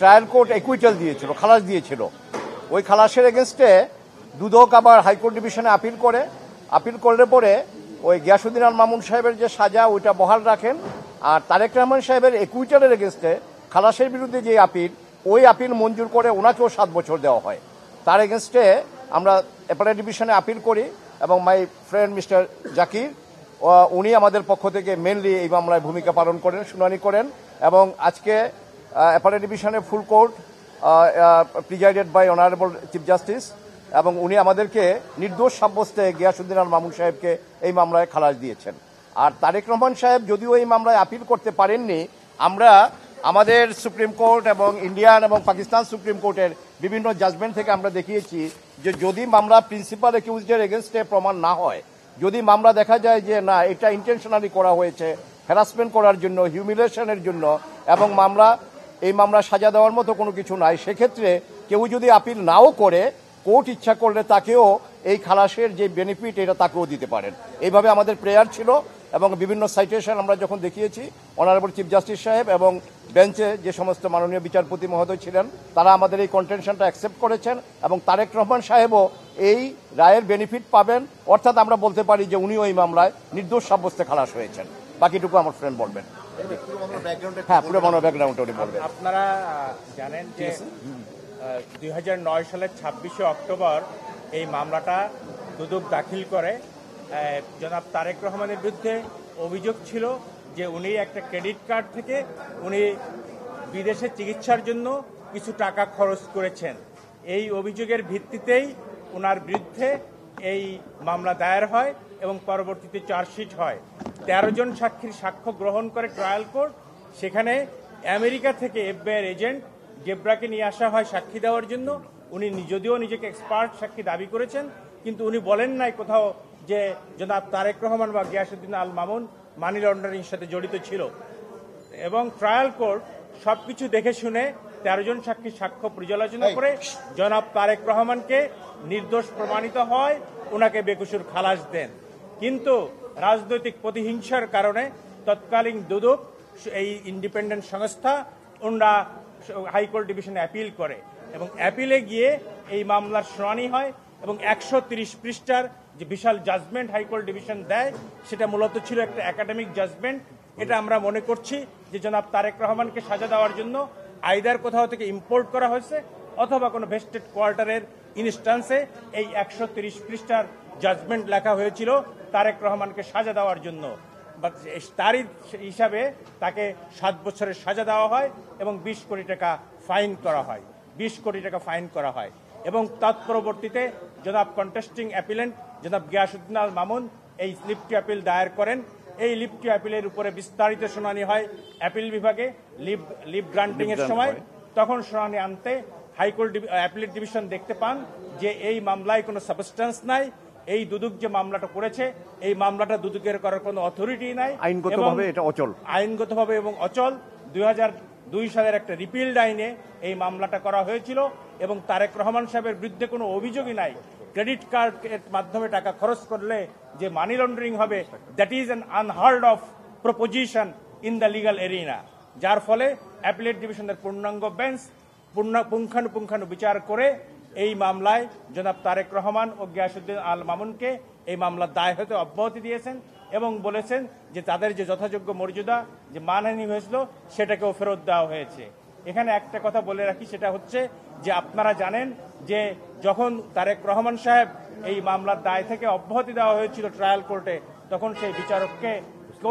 Trial court একুইটাল দিয়েছিল, খালাস দিয়েছিল। ওই খালাসের এগেনস্টে দুদক আবার হাইকোর্ট ডিভিশনে আপিল করলে পরে ওই গিয়াসউদ্দিন আল মামুন সাহেবের যে সাজা ওইটা বহাল রাখেন, আর তারেক রহমান সাহেবের একুইটালের এগেনস্টে খালাসের বিরুদ্ধে যে আপিল, ওই আপিল মঞ্জুর করে ওনাকেও 7 বছর দেওয়া হয়। তার এগেনস্টে আমরা অ্যাপেলেট ডিভিশনে আপিল করি এবং মাই ফ্রেন্ড মিস্টার জাকির উনি আমাদের পক্ষ থেকে মেনলি এই মামলায় ভূমিকা পালন করেন, শুনানি করেন। এবং আজকে অ্যাপেলেট ডিভিশনে full court presided by honourable chief justice, এবং উনি আমাদেরকে নির্দোষ সাব্যস্তে গিয়াসউদ্দিন আল মামুন সাহেবকে এই মামলায় খালাস দিয়েছেন। আর তারেক রহমান সাহেব যদিও এই মামলায় আপিল করতে পারেননি, আমরা আমাদের সুপ্রিম কোর্ট এবং ইন্ডিয়ান এবং পাকিস্তান সুপ্রিম কোর্টের বিভিন্ন জাজমেন্ট থেকে আমরা দেখিয়েছি যে যদি মামলা প্রিন্সিপাল অ্যাকিউজডের এগেনস্টে প্রমাণ না হয়, যদি মামলা দেখা যায় যে না এটা ইন্টেনশনালি করা হয়েছে হ্যারাসমেন্ট করার জন্য, হিউমিলিয়েশনের জন্য, এবং এই মামলা সাজা দেওয়ার মতো কোনো কিছু নাই, সেক্ষেত্রে কেউ যদি আপিল নাও করে কোর্ট ইচ্ছা করলে তাকেও এই খালাসের যে বেনিফিট এটা তাকেও দিতে পারেন। এইভাবে আমাদের প্রেয়ার ছিল এবং বিভিন্ন সাইটেশন আমরা যখন দেখিয়েছি, অনারেবল চিফ জাস্টিস সাহেব এবং বেঞ্চে যে সমস্ত মাননীয় বিচারপতি মহোদয় ছিলেন তারা আমাদের এই কন্টেনশনটা অ্যাকসেপ্ট করেছেন এবং তারেক রহমান সাহেবও এই রায়ের বেনিফিট পাবেন। অর্থাৎ আমরা বলতে পারি যে উনিও এই মামলায় নির্দোষ সাব্যস্তে খালাস হয়েছেন। বাকিটুকু আমার ফ্রেন্ড বলবেন। হ্যাঁ, পুরো ব্যাকগ্রাউন্ডটা উনি বলবেন। আপনারা জানেন যে 2009 সালের 26শে অক্টোবর এই মামলাটা দুদক দাখিল করে। জনাব তারেক রহমানের বিরুদ্ধে অভিযোগ ছিল যে উনি একটা ক্রেডিট কার্ড থেকে উনি বিদেশে চিকিৎসার জন্য কিছু টাকা খরচ করেছেন। এই অভিযোগের ভিত্তিতেই ওনার বিরুদ্ধে এই মামলা দায়ের হয় এবং পরবর্তীতে চার্জশিট হয়। 13 জন সাক্ষীর সাক্ষ্য গ্রহণ করে ট্রায়াল কোর্ট। সেখানে আমেরিকা থেকে এফবিআই এজেন্ট গেব্রাকে নিয়ে আসা হয় সাক্ষী দেওয়ার জন্য। উনি যদিও নিজেকে এক্সপার্ট সাক্ষী দাবি করেছেন, কিন্তু উনি বলেন নাই কোথাও যে জনাব তারেক রহমান বা গিয়াসউদ্দিন আল মামুন মানি লন্ডারিং সাথে জড়িত ছিল। এবং ট্রায়াল কোর্ট সবকিছু দেখে শুনে 13 জন সাক্ষীর সাক্ষ্য পর্যালোচনা করে জনাব তারেক রহমানকে নির্দোষ প্রমাণিত হয়, ওনাকে বেকসুর খালাস দেন। কিন্তু রাজনৈতিক প্রতিহিংসার কারণে তৎকালীন দুদক, এই ইন্ডিপেন্ডেন্ট সংস্থা, ওনারা হাইকোর্ট ডিভিশনে অ্যাপিল করে এবং অ্যাপিলে গিয়ে এই মামলার শুনানি হয় এবং 130 পৃষ্ঠার যে বিশাল জাজমেন্ট হাইকোর্ট ডিভিশন দেয় সেটা মূলত ছিল একটা একাডেমিক জাজমেন্ট। এটা আমরা মনে করছি যে জনাব তারেক রহমানকে সাজা দেওয়ার জন্য আইদার কোথাও থেকে ইম্পোর্ট করা হয়েছে অথবা কোনো ভেস্টেড কোয়ার্টারের ইনস্ট্যান্সে এই 130 পৃষ্ঠার জাজমেন্ট লেখা হয়েছিল তারেক রহমানকে সাজা দেওয়ার জন্য। তারই হিসাবে তাকে 7 বছরের সাজা দেওয়া হয় এবং 20 কোটি টাকা ফাইন করা হয়। 20 কোটি টাকা ফাইন করা হয় এবং তৎপরবর্তীতে জনাব কন্টেস্টিং অ্যাপিলেন্ট জনাব গিয়াসউদ্দিন আল মামুন এই লিভ টু অ্যাপিল দায়ের করেন। এই লিভ টু অ্যাপিলের উপরে বিস্তারিত শুনানি হয় অ্যাপিল বিভাগে লিভ গ্রান্টিং এর সময়। তখন শুনানি আনতে হাইকোর্ট অ্যাপিলেট ডিভিশন দেখতে পান যে এই মামলায় কোনো সাবস্টেন্স নাই। এই দুদক যে মামলাটা করেছে এই মামলাটা দুদকের করার কোনো অথরিটি নাই, আইনগতভাবে এটা অচল, আইনগতভাবে এবং অচল। 2002 সালের একটা রিপিল্ড আইনে এই মামলাটা করা হয়েছিল এবং তারেক রহমান সাহেবের বিরুদ্ধে কোনো অভিযোগই নাই। ক্রেডিট কার্ড এর মাধ্যমে টাকা খরচ করলে যে মানি লন্ডারিং হবে, that is an unheard of proposition in the legal arena. যার ফলে অ্যাপিলেট ডিভিশনের পূর্ণাঙ্গ বেঞ্চ পুঙ্খানুপুঙ্খানু বিচার করে এই মামলায় জনাব তারেক রহমান ও গিয়াসউদ্দিন আল মামুনকে এই মামলার দায় হতে অব্যাহতি দিয়েছেন এবং বলেছেন যে তাদের যে যথাযোগ্য মর্যাদা যে মানহানি হয়েছিল সেটাকেও ফেরত দেওয়া হয়েছে। এখানে একটা কথা বলে রাখি, সেটা হচ্ছে যে আপনারা জানেন যে যখন তারেক রহমান সাহেব এই মামলার দায় থেকে অব্যাহতি দেওয়া হয়েছিল ট্রায়াল কোর্টে, তখন সেই বিচারককে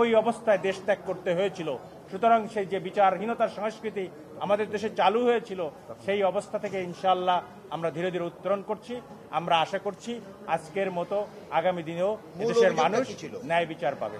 ওই অবস্থায় দেশ ত্যাগ করতে হয়েছিল। সুতরাং সেই যে বিচারহীনতার সংস্কৃতি আমাদের দেশে চালু হয়েছিল, সেই অবস্থা থেকে ইনশাআল্লাহ আমরা ধীরে ধীরে উত্তরণ করছি। আমরা আশা করছি আজকের মতো আগামী দিনেও দেশের মানুষ ন্যায় বিচার পাবে।